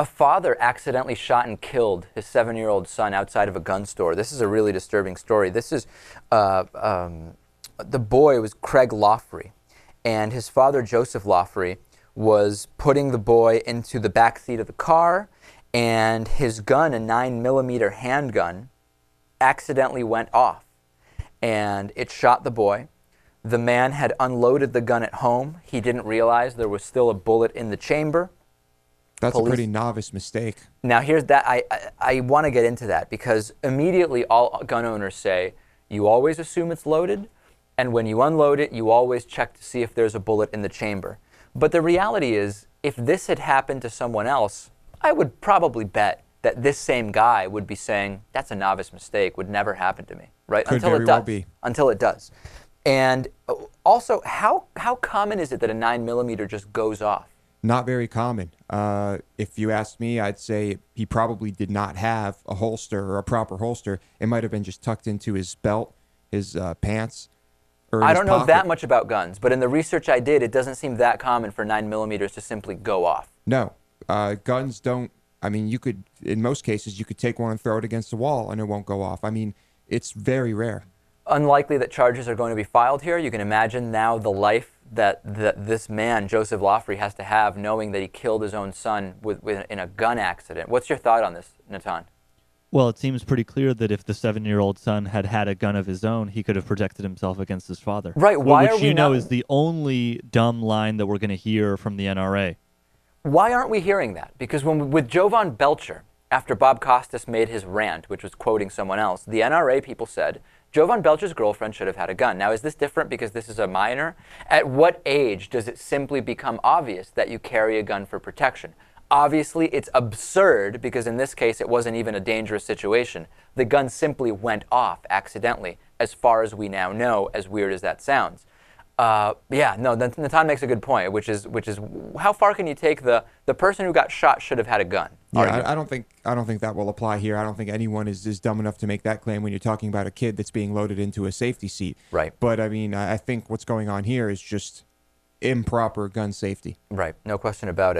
A father accidentally shot and killed his 7-year-old son outside of a gun store. This is a really disturbing story. This is, the boy was Craig Loughrey, and his father, Joseph Loughrey, was putting the boy into the back seat of the car, and his gun, a 9mm handgun, accidentally went off, and it shot the boy. The man had unloaded the gun at home. He didn't realize there was still a bullet in the chamber. That's a pretty novice mistake. Now, here's that. I want to get into that because immediately all gun owners say, you always assume it's loaded, and when you unload it, you always check to see if there's a bullet in the chamber. But the reality is, if this had happened to someone else, I would probably bet that this same guy would be saying, that's a novice mistake, would never happen to me, right? Could very well be. Until it does. And also, how common is it that a 9mm just goes off? Not very common. If you ask me, I'd say he probably did not have a holster or a proper holster. It might have been just tucked into his belt, his pants, or I his don't know pocket. that much about guns, but in the research I did, it doesn't seem that common for 9mm to simply go off. No. Guns don't, I mean, you could, in most cases, you could take one and throw it against the wall and it won't go off. I mean, it's very rare. Unlikely that charges are going to be filed here. You can imagine now the life that this man, Joseph Loughrey, has to have knowing that he killed his own son in a gun accident. What's your thought on this, Natan? Well, it seems pretty clear that if the 7-year-old son had had a gun of his own, he could have protected himself against his father. Right. Why which are we you know not... is the only dumb line that we're going to hear from the NRA. Why aren't we hearing that? Because with Jovan Belcher, after Bob Costas made his rant, which was quoting someone else, the NRA people said, Jovan Belcher's girlfriend should have had a gun. Now, is this different because this is a minor? At what age does it simply become obvious that you carry a gun for protection? Obviously, it's absurd because in this case, it wasn't even a dangerous situation. The gun simply went off accidentally, as far as we now know, as weird as that sounds. Yeah, no, Natan makes a good point, which is how far can you take the person who got shot should have had a gun? Yeah, I don't think that will apply here. I don't think anyone is dumb enough to make that claim when you're talking about a kid that's being loaded into a safety seat. Right. But I mean, I think what's going on here is just improper gun safety. Right, no question about it.